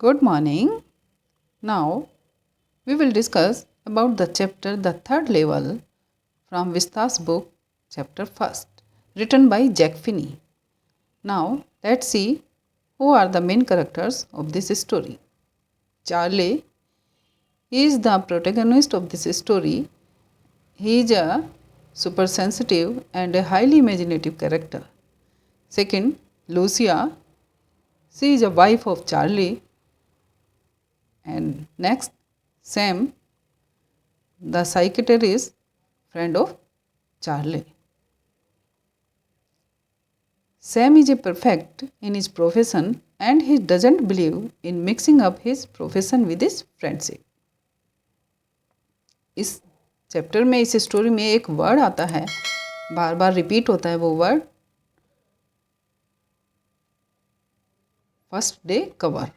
Good morning. Now we will discuss about the chapter The Third Level from Vista's book, chapter first, written by Jack Finney. Now let's see who are the main characters of this story. Charlie is the protagonist of this story. He is a super sensitive and a highly imaginative character. Second, Lucia. She is a wife of Charlie. And next, Sam, the psychiatrist friend of Charlie. Sam is a perfect in his profession and he doesn't believe in mixing up his profession with his friendship. इस chapter में, इस story में एक word आता है, बार बार repeat होता है वो word, first day cover.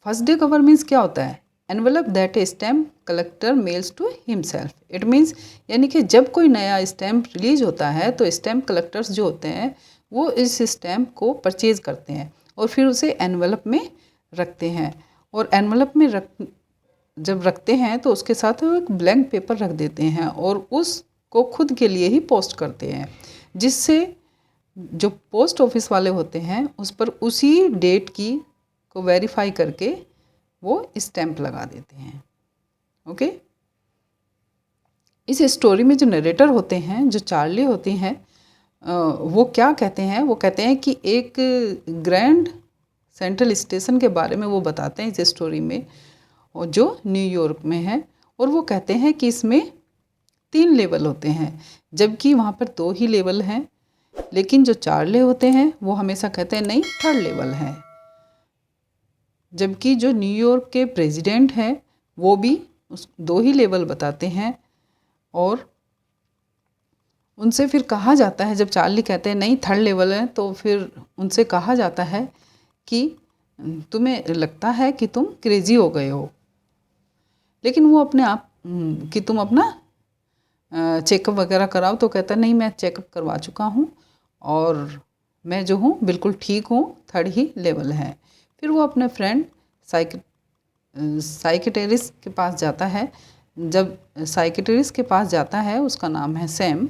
First day cover means क्या होता है? Envelope that a stamp collector mails to himself. It means यानी कि जब कोई नया स्टैम्प रिलीज होता है तो स्टैम्प कलेक्टर्स जो होते हैं वो इस स्टैम्प को परचेज करते हैं और फिर उसे एनवेलप में रखते हैं. और एनवेलप में जब रखते हैं तो उसके साथ वो एक ब्लैंक पेपर रख देते हैं और उसको खुद के लिए ही पोस्ट करते हैं, जिससे जो पोस्ट ऑफिस वाले होते हैं उस पर उसी डेट की को वेरीफाई करके वो स्टैम्प लगा देते हैं. ओके. इस स्टोरी में जो नरेटर होते हैं, जो चार्ली होती हैं, वो क्या कहते हैं? वो कहते हैं कि एक ग्रैंड सेंट्रल स्टेशन के बारे में वो बताते हैं इस स्टोरी में, और जो न्यूयॉर्क में है. और वो कहते हैं कि इसमें 3 लेवल होते हैं, जबकि वहाँ पर 2 ही लेवल हैं. लेकिन जो चार्ले होते हैं वो हमेशा कहते हैं नहीं, 3rd लेवल है. जबकि जो न्यूयॉर्क के प्रेसिडेंट हैं वो भी 2 ही लेवल बताते हैं. और उनसे फिर कहा जाता है, जब चार्ली कहते हैं नहीं 3rd लेवल है, तो फिर उनसे कहा जाता है कि तुम्हें लगता है कि तुम क्रेजी हो गए हो. लेकिन वो अपने आप कि तुम अपना चेकअप वगैरह कराओ, तो कहता है नहीं, मैं चेकअप करवा चुका हूँ और मैं जो हूँ बिल्कुल ठीक हूँ, 3rd ही लेवल है. फिर वो अपने फ्रेंड साइकियाट्रिस्ट के पास जाता है. जब साइकियाट्रिस्ट के पास जाता है, उसका नाम है सैम,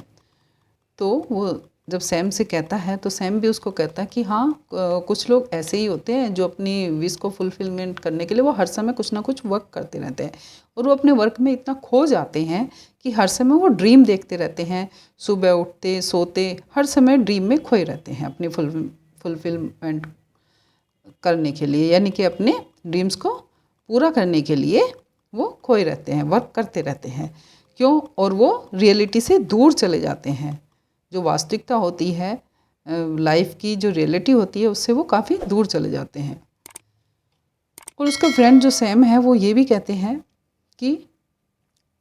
तो वो जब सैम से कहता है तो सैम भी उसको कहता है कि हाँ, कुछ लोग ऐसे ही होते हैं जो अपनी विश को फुलफिलमेंट करने के लिए वो हर समय कुछ ना कुछ वर्क करते रहते हैं और वो अपने वर्क में इतना खो जाते हैं कि हर समय वो ड्रीम देखते रहते हैं. सुबह उठते सोते हर समय ड्रीम में खोए रहते हैं अपनी फुलफिलमेंट करने के लिए, यानी कि अपने ड्रीम्स को पूरा करने के लिए वो खोए रहते हैं, वर्क करते रहते हैं. क्यों? और वो रियलिटी से दूर चले जाते हैं. जो वास्तविकता होती है लाइफ की, जो रियलिटी होती है, उससे वो काफ़ी दूर चले जाते हैं. और उसका फ्रेंड जो सैम है वो ये भी कहते हैं कि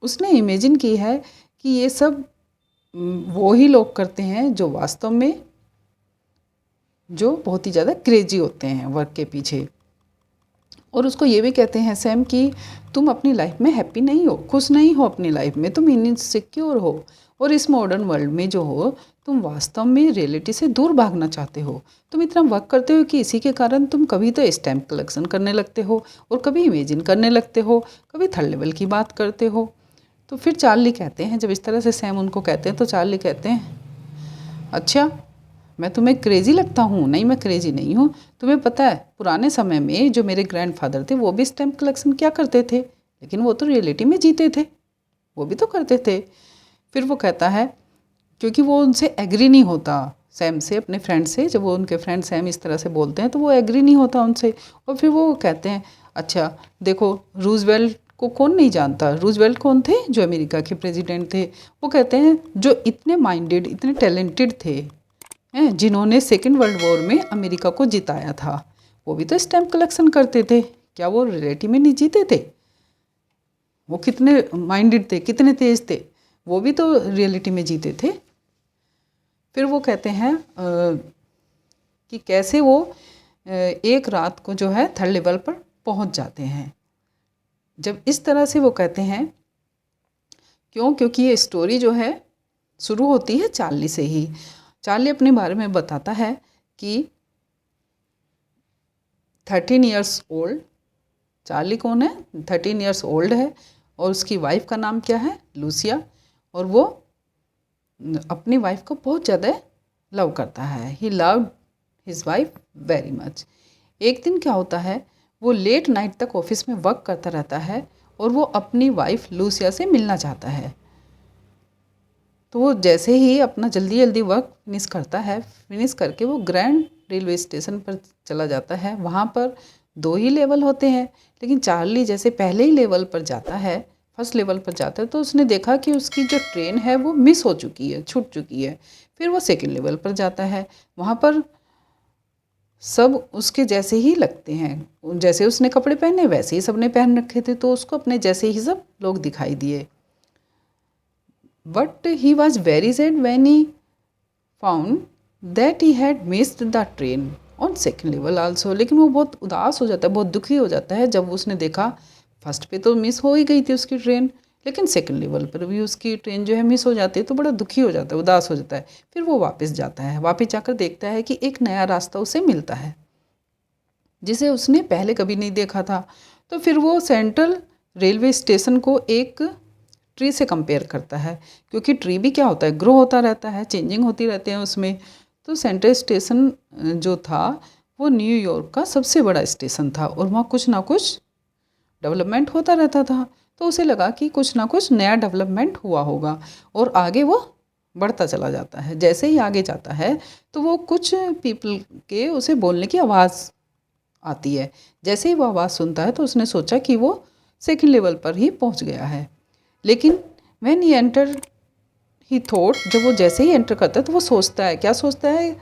उसने इमेजिन की है कि ये सब वो ही लोग करते हैं जो वास्तव में जो बहुत ही ज़्यादा क्रेजी होते हैं वर्क के पीछे. और उसको ये भी कहते हैं सैम कि तुम अपनी लाइफ में हैप्पी नहीं हो, खुश नहीं हो अपनी लाइफ में, तुम इनसिक्योर हो और इस मॉडर्न वर्ल्ड में जो हो तुम वास्तव में रियलिटी से दूर भागना चाहते हो. तुम इतना वर्क करते हो कि इसी के कारण तुम कभी तो स्टैम्प कलेक्शन करने लगते हो और कभी इमेजिन करने लगते हो, कभी 3rd लेवल की बात करते हो. तो फिर चार्ली कहते हैं, जब इस तरह से सैम उनको कहते हैं तो चार्ली कहते हैं अच्छा, मैं तुम्हें क्रेजी लगता हूँ? नहीं, मैं क्रेजी नहीं हूँ. तुम्हें पता है पुराने समय में जो मेरे ग्रैंडफादर थे वो भी स्टैम्प कलेक्शन क्या करते थे, लेकिन वो तो रियलिटी में जीते थे, वो भी तो करते थे. फिर वो कहता है, क्योंकि वो उनसे एग्री नहीं होता सैम से, अपने फ्रेंड से, जब वो उनके फ्रेंड सैम इस तरह से बोलते हैं तो वो एग्री नहीं होता उनसे. और फिर वो कहते हैं अच्छा देखो, रूजवेल्ट को कौन नहीं जानता? रूजवेल्ट कौन थे? जो अमेरिका के प्रेसिडेंट थे. वो कहते हैं जो इतने माइंडेड, इतने टैलेंटेड थे, जिन्होंने 2nd वर्ल्ड वॉर में अमेरिका को जिताया था, वो भी तो स्टैम्प कलेक्शन करते थे. क्या वो रियलिटी में नहीं जीते थे? वो कितने माइंडेड थे, कितने तेज थे, वो भी तो रियलिटी में जीते थे. फिर वो कहते हैं कि कैसे वो एक रात को जो है 3rd लेवल पर पहुंच जाते हैं. जब इस तरह से वो कहते हैं, क्योंकि ये स्टोरी जो है शुरू होती है चार्ली से ही. चार्ली अपने बारे में बताता है कि 13 years old चार्ली कौन है? 13 ईयर्स ओल्ड है और उसकी वाइफ का नाम क्या है? लूसिया। और वो अपनी वाइफ को बहुत ज़्यादा लव करता है। He loved his wife very much. एक दिन क्या होता है, वो लेट नाइट तक ऑफिस में वर्क करता रहता है और वो अपनी वाइफ लूसिया से मिलना चाहता है। तो वो जैसे ही अपना जल्दी जल्दी वर्क फिनिश करता है, फिनिश करके वो ग्रैंड रेलवे स्टेशन पर चला जाता है। वहाँ पर 2 ही लेवल होते हैं, लेकिन चार्ली जैसे पहले ही लेवल पर जाता है, फर्स्ट लेवल पर जाता है, तो उसने देखा कि उसकी जो ट्रेन है वो मिस हो चुकी है, छूट चुकी है। फिर वो सेकंड लेवल पर जाता है, वहाँ पर सब उसके जैसे ही लगते हैं, जैसे उसने कपड़े पहने वैसे ही सबने पहन रखे थे, तो उसको अपने जैसे ही सब लोग दिखाई दिए। But he was very sad when he found that he had missed the train on second level also. लेकिन वो बहुत उदास हो जाता है, बहुत दुखी हो जाता है जब उसने देखा फर्स्ट पे तो मिस हो ही गई थी उसकी ट्रेन, लेकिन सेकंड लेवल पर भी उसकी ट्रेन जो है मिस हो जाती है, तो बड़ा दुखी हो जाता है, उदास हो जाता है। फिर वो वापस जाता है, वापस जाकर देखता है कि एक नया रास्ता उसे मिलता है जिसे उसने पहले कभी नहीं देखा था। तो फिर वो सेंट्रल रेलवे स्टेशन को एक ट्री से कंपेयर करता है, क्योंकि ट्री भी क्या होता है, ग्रो होता रहता है, चेंजिंग होती रहती है उसमें। तो सेंट्रल स्टेशन जो था वो न्यूयॉर्क का सबसे बड़ा स्टेशन था और वहाँ कुछ ना कुछ डेवलपमेंट होता रहता था। तो उसे लगा कि कुछ ना कुछ नया डेवलपमेंट हुआ होगा और आगे वो बढ़ता चला जाता है। जैसे ही आगे जाता है तो वो कुछ पीपल के उसे बोलने की आवाज़ आती है। जैसे ही वो आवाज़ सुनता है तो उसने सोचा कि वो सेकंड लेवल पर ही पहुंच गया है। लेकिन when he enter he thought, जब वो जैसे ही एंटर करता है तो वो सोचता है, क्या सोचता है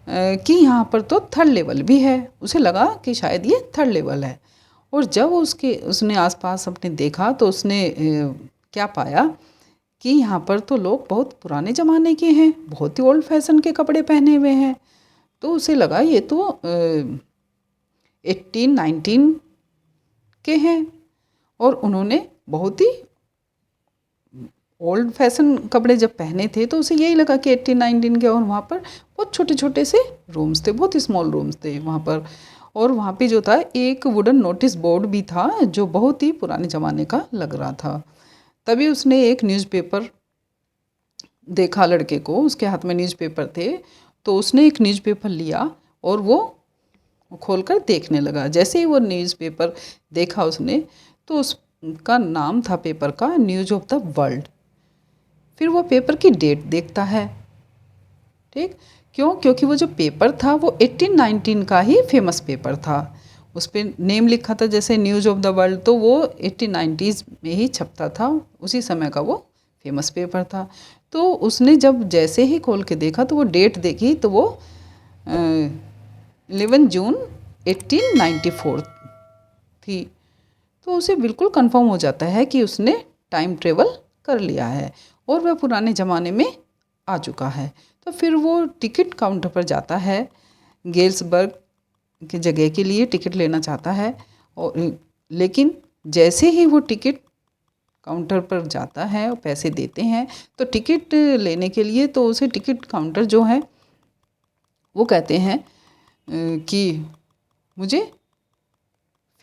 कि यहाँ पर तो थर्ड लेवल भी है। उसे लगा कि शायद ये थर्ड लेवल है। और जब उसने आसपास अपने देखा तो उसने क्या पाया कि यहाँ पर तो लोग बहुत पुराने ज़माने के हैं, बहुत ही ओल्ड फैशन के कपड़े पहने हुए हैं। तो उसे लगा ये तो 1819 के हैं और उन्होंने बहुत ही ओल्ड फैशन कपड़े जब पहने थे, तो उसे यही लगा कि 1819 के। और वहाँ पर बहुत छोटे छोटे से रूम्स थे, बहुत ही स्मॉल रूम्स थे वहाँ पर। और वहाँ पे जो था एक वुडन नोटिस बोर्ड भी था जो बहुत ही पुराने ज़माने का लग रहा था। तभी उसने एक न्यूज़पेपर देखा लड़के को, उसके हाथ में न्यूज़पेपर थे, तो उसने एक न्यूज़पेपर लिया और वो खोलकर देखने लगा। जैसे ही वो न्यूज़पेपर देखा उसने, तो उसका नाम था पेपर का न्यूज़ ऑफ द वर्ल्ड। फिर वो पेपर की डेट देखता है, ठीक, क्यों? क्योंकि वो जो पेपर था वो 1819 का ही फेमस पेपर था। उस पर नेम लिखा था जैसे न्यूज़ ऑफ द वर्ल्ड, तो वो 1890s में ही छपता था, उसी समय का वो फेमस पेपर था। तो उसने जब जैसे ही खोल के देखा तो वो डेट देखी, तो वो 11 जून 1894 थी। तो उसे बिल्कुल कंफर्म हो जाता है कि उसने टाइम ट्रेवल कर लिया है और वह पुराने ज़माने में आ चुका है। तो फिर वो टिकट काउंटर पर जाता है, गेल्सबर्ग की जगह के लिए टिकट लेना चाहता है। और लेकिन जैसे ही वो टिकट काउंटर पर जाता है और पैसे देते हैं, तो टिकट लेने के लिए तो उसे टिकट काउंटर जो है वो कहते हैं कि मुझे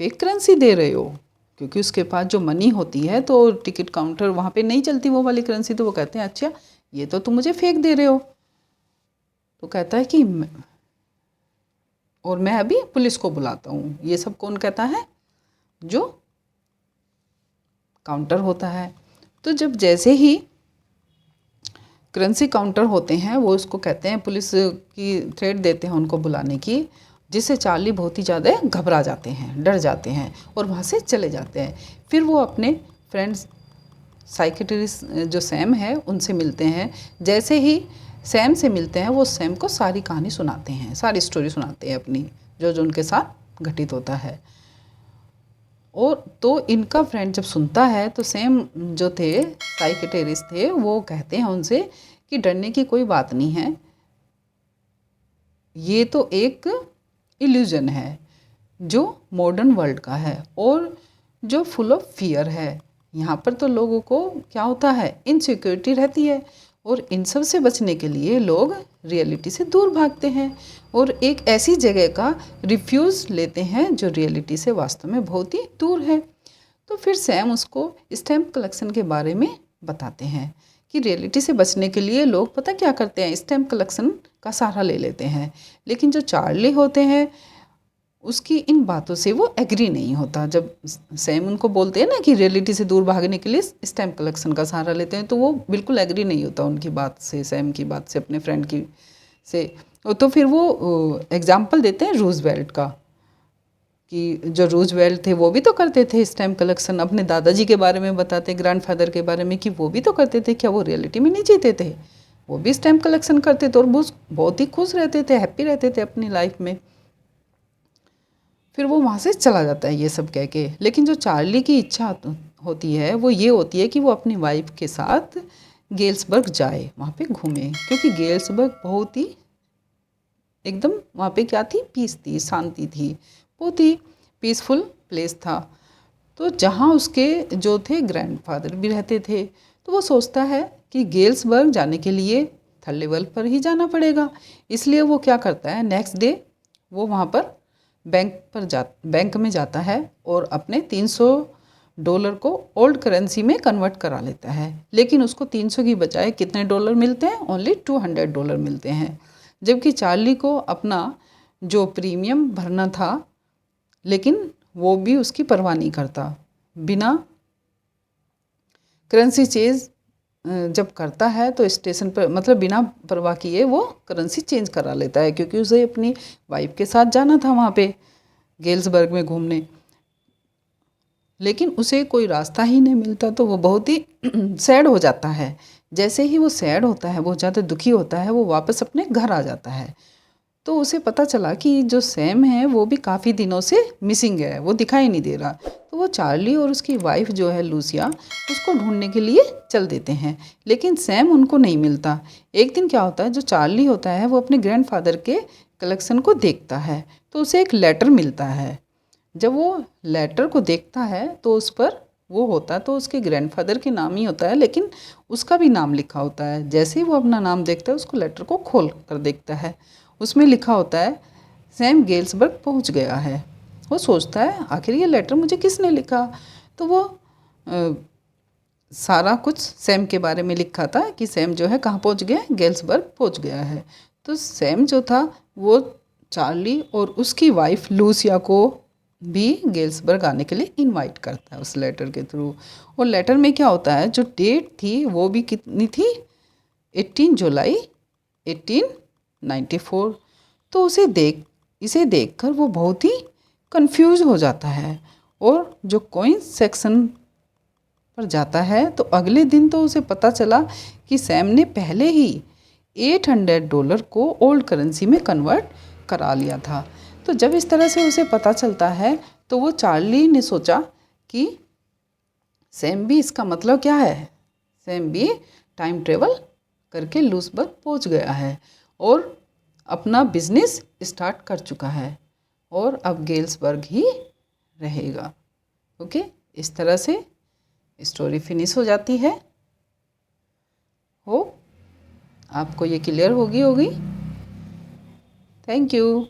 फेक करेंसी दे रहे हो, क्योंकि उसके पास जो मनी होती है तो टिकट काउंटर वहाँ पे नहीं चलती वो वाली करेंसी। तो वो कहते हैं अच्छा ये तो तुम मुझे फेक दे रहे हो। तो कहता है कि और मैं अभी पुलिस को बुलाता हूँ। ये सब कौन कहता है? जो काउंटर होता है। तो जब जैसे ही करेंसी काउंटर होते हैं वो उसको कहते हैं, पुलिस की थ्रेट देते हैं उनको बुलाने की, जिससे चार्ली बहुत ही ज़्यादा घबरा जाते हैं, डर जाते हैं और वहाँ से चले जाते हैं। फिर वो अपने फ्रेंड्स साइकेट्रिस्ट जो सैम है उनसे मिलते हैं। जैसे ही सैम से मिलते हैं वो सैम को सारी कहानी सुनाते हैं, सारी स्टोरी सुनाते हैं अपनी, जो जो उनके साथ घटित होता है। और तो इनका फ्रेंड जब सुनता है तो सैम जो थे साइकेट्रिस्ट थे वो कहते हैं उनसे कि डरने की कोई बात नहीं है, ये तो एक इल्यूजन है जो मॉडर्न वर्ल्ड का है और जो फुल ऑफ फियर है। यहाँ पर तो लोगों को क्या होता है, इनसिक्योरिटी रहती है। और इन सब से बचने के लिए लोग रियलिटी से दूर भागते हैं और एक ऐसी जगह का रिफ्यूज़ लेते हैं जो रियलिटी से वास्तव में बहुत ही दूर है। तो फिर सैम उसको स्टैम्प कलेक्शन के बारे में बताते हैं कि रियलिटी से बचने के लिए लोग पता क्या करते हैं, स्टैम्प कलेक्शन का सहारा ले लेते हैं। लेकिन जो चार्ली होते हैं उसकी इन बातों से वो एग्री नहीं होता। जब सैम उनको बोलते हैं ना कि रियलिटी से दूर भागने के लिए स्टैम्प कलेक्शन का सहारा लेते हैं, तो वो बिल्कुल एग्री नहीं होता उनकी बात से, सैम की बात से, अपने फ्रेंड की से। तो फिर वो एग्जाम्पल देते हैं रूजवेल्ट का कि जो रूजवेल्ट थे वो भी तो करते थे स्टैम्प कलेक्शन। अपने दादाजी के बारे में बताते, ग्रैंडफादर के बारे में, कि वो भी तो करते थे। क्या वो रियलिटी में नहीं जीते थे? वो भी स्टैम्प कलेक्शन करते थे और वो बहुत ही खुश रहते थे, हैप्पी रहते थे अपनी लाइफ में। फिर वो वहाँ से चला जाता है ये सब कह के। लेकिन जो चार्ली की इच्छा होती है वो ये होती है कि वो अपनी वाइफ के साथ गेल्सबर्ग जाए, वहाँ पे घूमे, क्योंकि गेल्सबर्ग बहुत ही एकदम वहाँ पे क्या थी, पीस थी, शांति थी, बहुत ही पीसफुल प्लेस था। तो जहाँ उसके जो थे ग्रैंडफादर भी रहते थे, तो वो सोचता है कि गेल्सबर्ग जाने के लिए थर्ड लेवल पर ही जाना पड़ेगा। इसलिए वो क्या करता है, नेक्स्ट डे वो वहाँ पर बैंक में जाता है और अपने $300 को ओल्ड करेंसी में कन्वर्ट करा लेता है। लेकिन उसको 300 की बजाय कितने डॉलर मिलते हैं? ओनली $200 मिलते हैं। जबकि चार्ली को अपना जो प्रीमियम भरना था, लेकिन वो भी उसकी परवाह नहीं करता। बिना करेंसी चेंज जब करता है तो स्टेशन पर, मतलब बिना परवाह किए वो करेंसी चेंज करा लेता है, क्योंकि उसे अपनी वाइफ के साथ जाना था वहाँ पे गेल्सबर्ग में घूमने। लेकिन उसे कोई रास्ता ही नहीं मिलता, तो वो बहुत ही सैड हो जाता है। जैसे ही वो सैड होता है, बहुत ज़्यादा दुखी होता है, वो वापस अपने घर आ जाता है। तो उसे पता चला कि जो सैम है वो भी काफ़ी दिनों से मिसिंग है, वो दिखाई नहीं दे रहा। तो वो चार्ली और उसकी वाइफ जो है लूसिया, उसको ढूंढने के लिए चल देते हैं। लेकिन सैम उनको नहीं मिलता। एक दिन क्या होता है, जो चार्ली होता है वो अपने ग्रैंडफादर के कलेक्शन को देखता है, तो उसे एक लेटर मिलता है। जब वो लेटर को देखता है तो उस पर वो होता है तो उसके ग्रैंडफादर के नाम ही होता है, लेकिन उसका भी नाम लिखा होता है। जैसे ही वो अपना नाम देखता है, उसको लेटर को खोल कर देखता है, उसमें लिखा होता है सैम गेल्सबर्ग पहुंच गया है। वो सोचता है आखिर ये लेटर मुझे किसने लिखा? तो वो सारा कुछ सैम के बारे में लिखा था कि सैम जो है कहाँ पहुंच गया, गेल्सबर्ग पहुंच गया है। तो सैम जो था वो चार्ली और उसकी वाइफ लूसिया को भी गेल्सबर्ग आने के लिए इनवाइट करता है उस लेटर के थ्रू। और लेटर में क्या होता है, जो डेट थी वो भी कितनी थी, 18 जुलाई 1894। तो इसे देखकर वो बहुत ही कंफ्यूज हो जाता है और जो कॉइन सेक्शन पर जाता है तो अगले दिन तो उसे पता चला कि सैम ने पहले ही $800 को ओल्ड करेंसी में कन्वर्ट करा लिया था। तो जब इस तरह से उसे पता चलता है तो वो चार्ली ने सोचा कि सैम भी, इसका मतलब क्या है, सैम भी टाइम ट्रेवल करके लूसबर्ग पहुंच गया है और अपना बिजनेस स्टार्ट कर चुका है और अब गेल्सबर्ग ही रहेगा। ओके, इस तरह से स्टोरी फिनिश हो जाती है। होप आपको ये क्लियर होगी। Thank you.